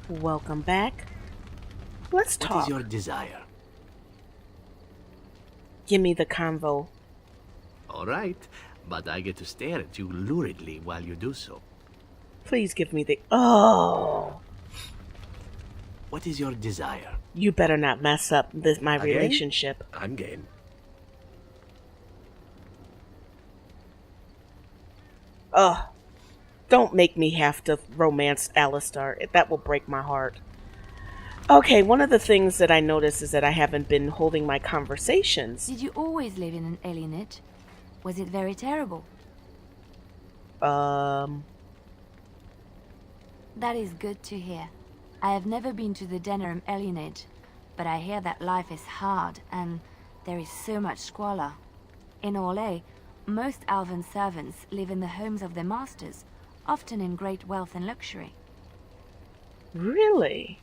Welcome back. Let's What is your talk. desire? Give me the convo. All right, but I get to stare at you luridly while you do so. Please give me the. Oh! What is your desire? You better not mess up my Again? relationship. I'm game. Ugh. Don't make me have to romance Alistar. That will break my heart. Okay, one of the things that I noticed is that I haven't been holding my conversations. Did you always live in an alienage? Was it very terrible? Um, That is good to hear. I have never been to the Denerim alienage, but I hear that life is hard and there is so much squalor. In Orlais, most elven servants live in the homes of their masters, often in great wealth and luxury. really?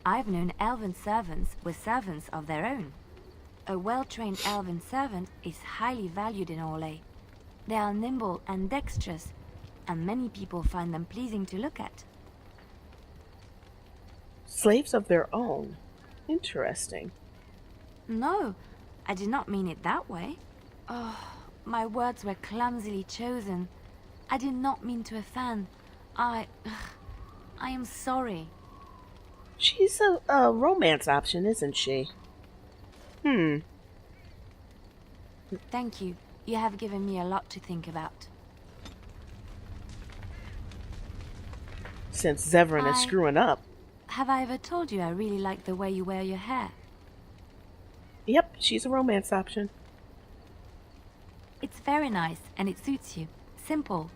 I've known elven servants with servants of their own. A well-trained elven servant is highly valued in Orlais. They are nimble and dexterous, and many people find them pleasing to look at. Slaves of their own. Interesting. No, I did not mean it that way. Oh, my words were clumsily chosen. I did not mean to offend. I am sorry. She's a romance option, isn't she? Thank you. You have given me a lot to think about. Since Zevran is screwing up. Have I ever told you I really like the way you wear your hair? Yep, she's a romance option. It's very nice, and it suits you. Simple.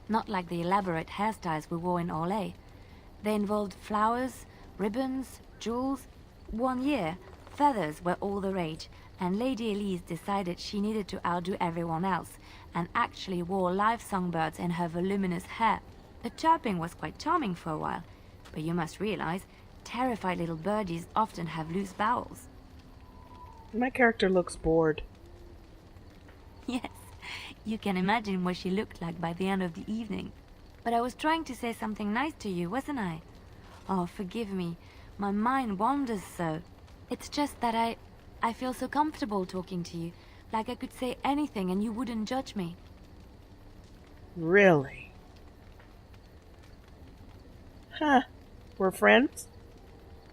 Not like the elaborate hairstyles we wore in Orlais. They involved flowers, ribbons, jewels. One year, feathers were all the rage, and Lady Elise decided she needed to outdo everyone else, and actually wore live songbirds in her voluminous hair. The chirping was quite charming for a while, but you must realize, terrified little birdies often have loose bowels. My character looks bored. Yes, you can imagine what she looked like by the end of the evening. But I was trying to say something nice to you, wasn't I? Oh, forgive me. My mind wanders so. It's just that I feel so comfortable talking to you, like I could say anything and you wouldn't judge me. Really? Huh. We're friends?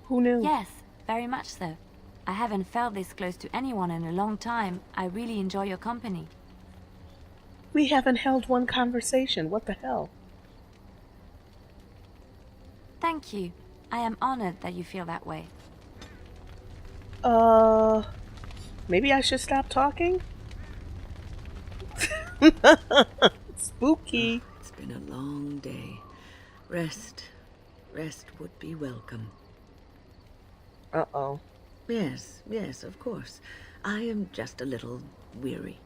Who knew? Yes, very much so. I haven't felt this close to anyone in a long time. I really enjoy your company. We haven't held one conversation. What the hell? Thank you. I am honored that you feel that way. Maybe I should stop talking? Spooky. It's been a long day. Rest would be welcome. Uh-oh. Yes, of course. I am just a little weary.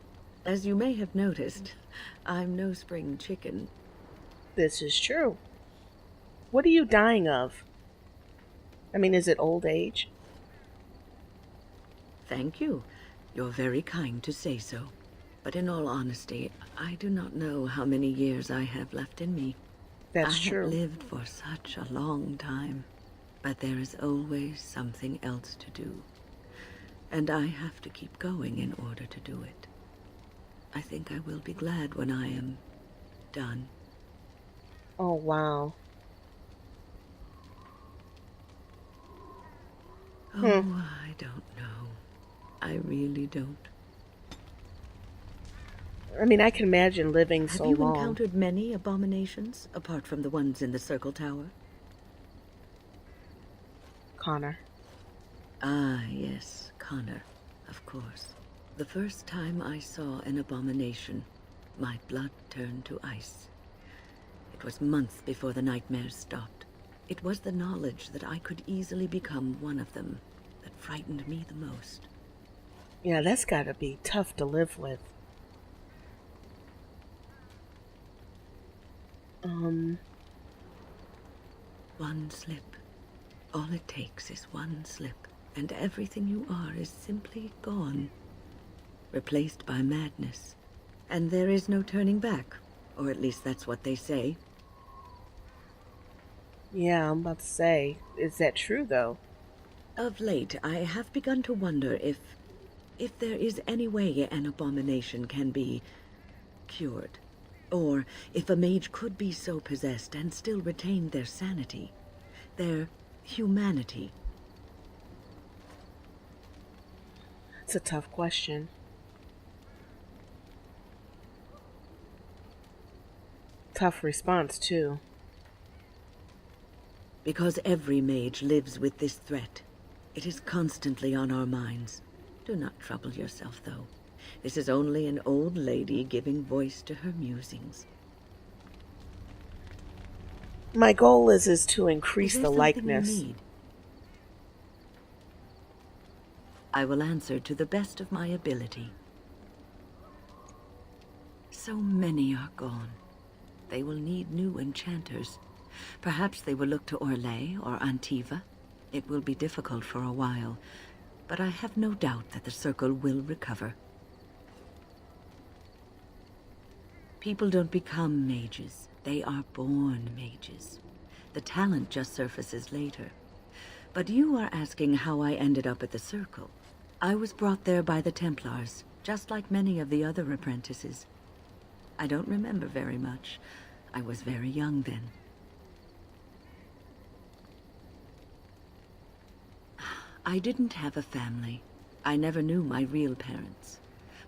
As you may have noticed, I'm no spring chicken. This is true. What are you dying of? I mean, is it old age? Thank you. You're very kind to say so. But in all honesty, I do not know how many years I have left in me. That's I true. have lived for such a long time, but there is always something else to do. And I have to keep going in order to do it. I think I will be glad when I am done. Oh, wow. Oh, I don't know. I really don't. I mean, I can imagine living so Have you long. encountered many abominations, apart from the ones in the Circle Tower? Connor. Ah, yes, Connor, of course. The first time I saw an abomination, my blood turned to ice. It was months before the nightmares stopped. It was the knowledge that I could easily become one of them that frightened me the most. Yeah, that's gotta be tough to live with. One slip. All it takes is one slip, and everything you are is simply gone. Replaced by madness. And there is no turning back, or at least that's what they say. Yeah, I'm about to say, is that true though? Of late, I have begun to wonder if there is any way an abomination can be cured. Or if a mage could be so possessed and still retain their sanity, their humanity. It's a tough question. Tough response, too. Because every mage lives with this threat. It is constantly on our minds. Do not trouble yourself, though. This is only an old lady giving voice to her musings. My goal is to Is increase there the something you likeness. need? I will answer to the best of my ability. So many are gone. They will need new enchanters. Perhaps they will look to Orlais or Antiva. It will be difficult for a while, but I have no doubt that the circle will recover. People don't become mages. They are born mages. The talent just surfaces later. But you are asking how I ended up at the circle. I was brought there by the Templars, just like many of the other apprentices. I don't remember very much. I was very young then. I didn't have a family. I never knew my real parents.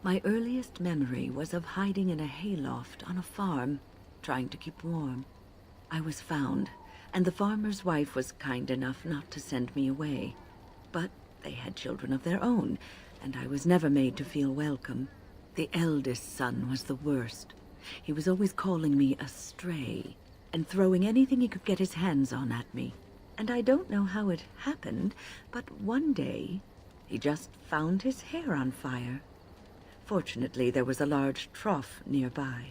My earliest memory was of hiding in a hayloft on a farm, trying to keep warm. I was found, and the farmer's wife was kind enough not to send me away. But they had children of their own, and I was never made to feel welcome. The eldest son was the worst. He was always calling me a stray, and throwing anything he could get his hands on at me. And I don't know how it happened, but one day, he just found his hair on fire. Fortunately, there was a large trough nearby.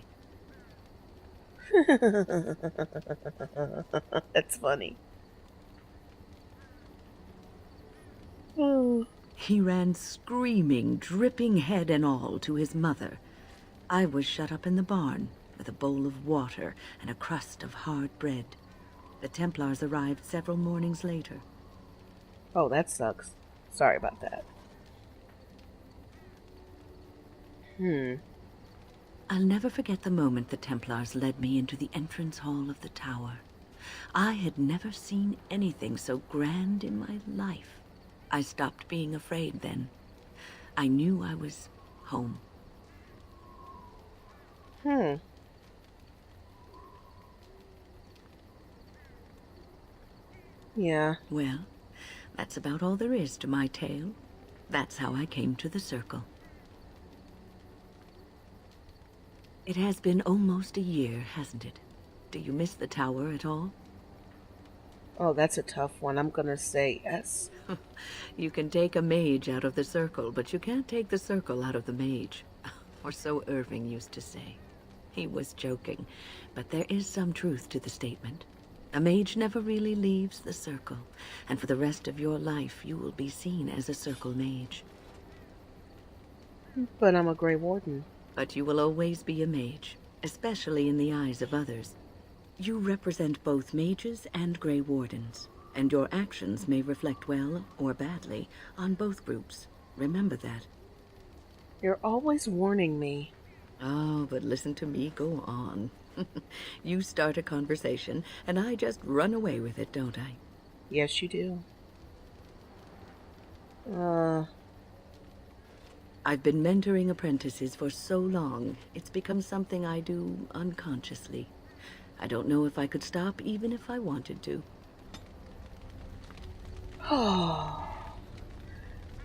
That's funny. Oh. He ran screaming, dripping head and all, to his mother. I was shut up in the barn with a bowl of water and a crust of hard bread. The Templars arrived several mornings later. Oh, that sucks. Sorry about that. I'll never forget the moment the Templars led me into the entrance hall of the tower. I had never seen anything so grand in my life. I stopped being afraid then. I knew I was home. Yeah. Well, that's about all there is to my tale. That's how I came to the circle. It has been almost a year, hasn't it? Do you miss the tower at all? Oh, that's a tough one. I'm gonna say yes. You can take a mage out of the circle, but you can't take the circle out of the mage. Or so Irving used to say. He was joking, but there is some truth to the statement. A mage never really leaves the circle, and for the rest of your life you will be seen as a circle mage. But I'm a Grey Warden. But you will always be a mage, especially in the eyes of others. You represent both mages and Grey Wardens, and your actions may reflect well or badly on both groups. Remember that. You're always warning me. Oh, but listen to me go on. You start a conversation, and I just run away with it, don't I? Yes, you do. I've been mentoring apprentices for so long, it's become something I do unconsciously. I don't know if I could stop even if I wanted to.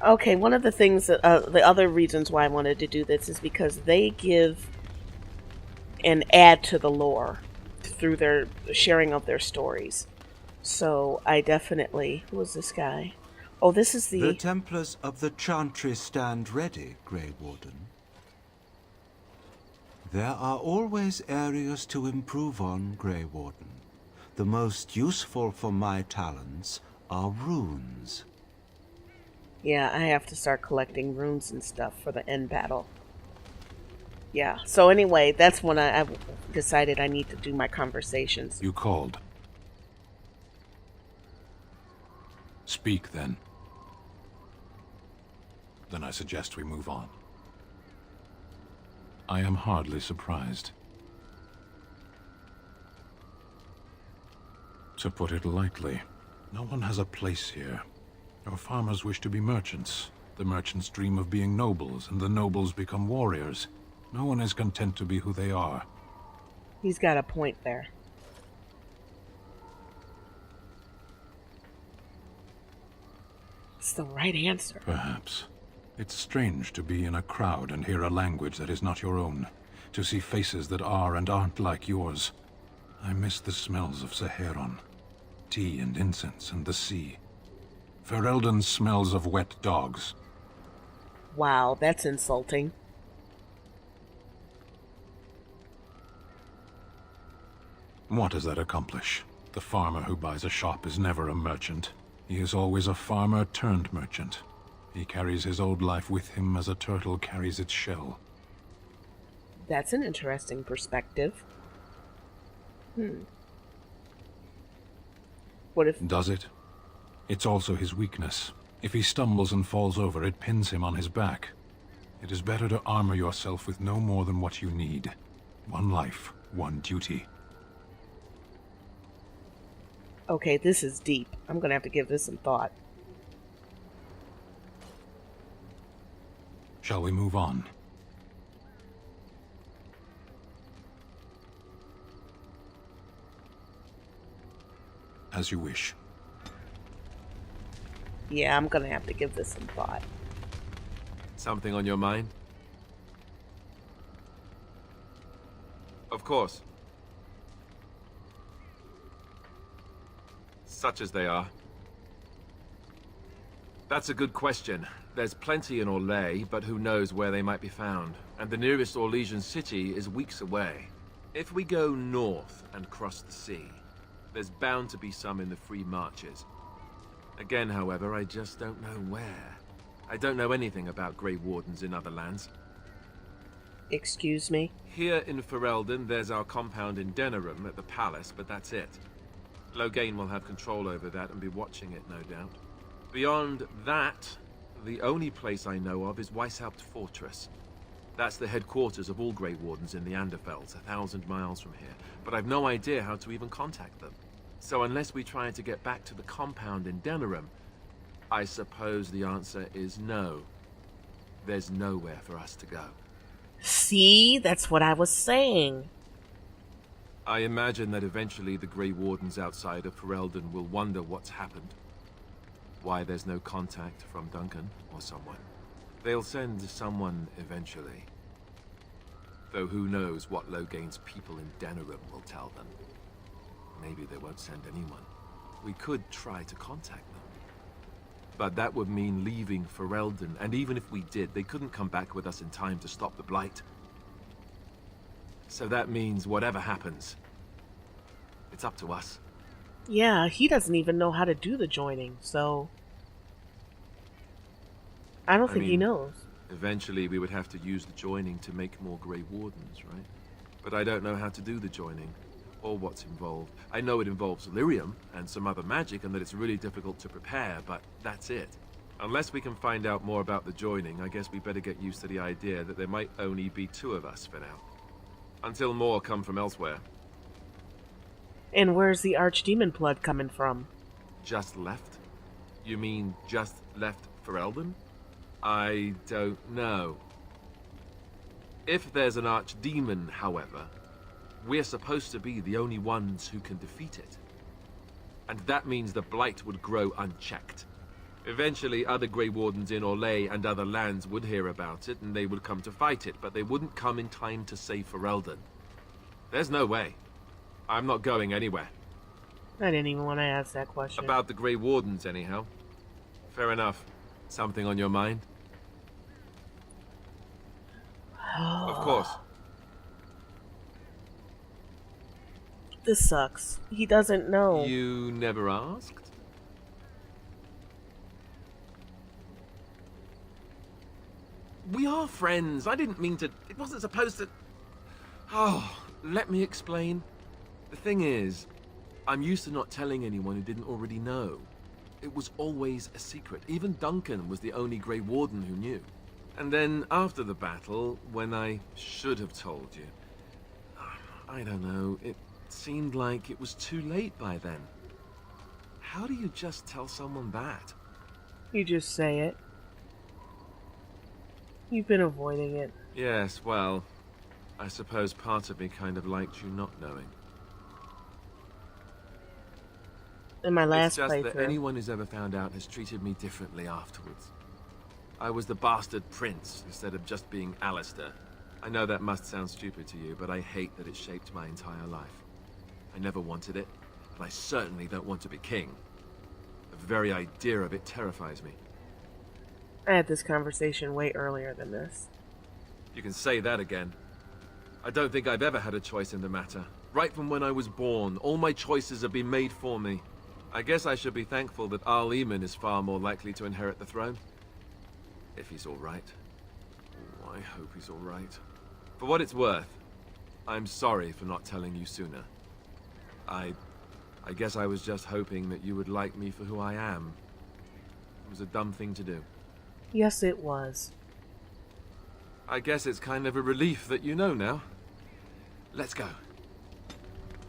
Okay, one of the things that, the other reasons why I wanted to do this is because they give and add to the lore through their sharing of their stories. So I definitely... Who is this guy? Oh, this is The Templars of the Chantry stand ready, Grey Warden. There are always areas to improve on, Grey Warden. The most useful for my talents are runes. Yeah, I have to start collecting runes and stuff for the end battle. Yeah, so anyway, that's when I decided I need to do my conversations. You called. Speak, then. Then I suggest we move on. I am hardly surprised. To put it lightly, no one has a place here. Your farmers wish to be merchants. The merchants dream of being nobles, and the nobles become warriors. No one is content to be who they are. He's got a point there. It's the right answer. Perhaps. It's strange to be in a crowd and hear a language that is not your own. To see faces that are and aren't like yours. I miss the smells of Saharon. Tea and incense and the sea. Ferelden smells of wet dogs. Wow, that's insulting. What does that accomplish? The farmer who buys a shop is never a merchant. He is always a farmer turned merchant. He carries his old life with him as a turtle carries its shell. That's an interesting perspective. What if... Does it? It's also his weakness. If he stumbles and falls over, it pins him on his back. It is better to armor yourself with no more than what you need. One life, one duty. Okay, this is deep. I'm gonna have to give this some thought. Shall we move on? As you wish. Yeah, I'm gonna have to give this some thought. Something on your mind? Of course. Such as they are. That's a good question. There's plenty in Orlais, but who knows where they might be found. And the nearest Orlesian city is weeks away. If we go north and cross the sea, there's bound to be some in the Free Marches. Again, however, I just don't know where. I don't know anything about Grey Wardens in other lands. Excuse me? Here in Ferelden, there's our compound in Denerim at the palace, but that's it. Loghain will have control over that and be watching it, no doubt. Beyond that, the only place I know of is Weishaupt Fortress. That's the headquarters of all Grey Wardens in the Anderfells, 1,000 miles from here. But I've no idea how to even contact them. So unless we try to get back to the compound in Denerim, I suppose the answer is no. There's nowhere for us to go. See? That's what I was saying. I imagine that eventually the Grey Wardens outside of Ferelden will wonder what's happened. Why there's no contact from Duncan or someone. They'll send someone eventually. Though who knows what Loghain's people in Denerim will tell them. Maybe they won't send anyone. We could try to contact them. But that would mean leaving Ferelden, and even if we did, they couldn't come back with us in time to stop the Blight. So that means whatever happens, it's up to us. Yeah, he doesn't even know how to do the joining, so... I don't think he knows. Eventually we would have to use the joining to make more Grey Wardens, right? But I don't know how to do the joining, or what's involved. I know it involves lyrium and some other magic, and that it's really difficult to prepare, but that's it. Unless we can find out more about the joining, I guess we better get used to the idea that there might only be 2 of us for now. Until more come from elsewhere. And where's the archdemon blood coming from? Just left? You mean just left Ferelden? I don't know. If there's an archdemon, however, we're supposed to be the only ones who can defeat it. And that means the Blight would grow unchecked. Eventually, other Grey Wardens in Orlais and other lands would hear about it, and they would come to fight it, but they wouldn't come in time to save Ferelden. There's no way. I'm not going anywhere. I didn't even want to ask that question. About the Grey Wardens, anyhow. Fair enough. Something on your mind? Of course. This sucks. He doesn't know. You never asked? We are friends. I didn't mean to... It wasn't supposed to... Oh, let me explain. The thing is, I'm used to not telling anyone who didn't already know. it was always a secret. Even Duncan was the only Grey Warden who knew. And then after the battle, when I should have told you, I don't know, it seemed like it was too late by then. How do you just tell someone that? You just say it. You've been avoiding it. Yes, well, I suppose part of me kind of liked you not knowing. In my last It's just that playthrough. anyone who's ever found out has treated me differently afterwards. I was the bastard prince instead of just being Alistair. I know that must sound stupid to you, but I hate that it shaped my entire life. I never wanted it, and I certainly don't want to be king. The very idea of it terrifies me. I had this conversation way earlier than this. You can say that again. I don't think I've ever had a choice in the matter. Right from when I was born, all my choices have been made for me. I guess I should be thankful that Arl Eamon is far more likely to inherit the throne. If he's alright. Oh, I hope he's alright. For what it's worth, I'm sorry for not telling you sooner. I guess I was just hoping that you would like me for who I am. It was a dumb thing to do. Yes, it was. I guess it's kind of a relief that you know now. Let's go.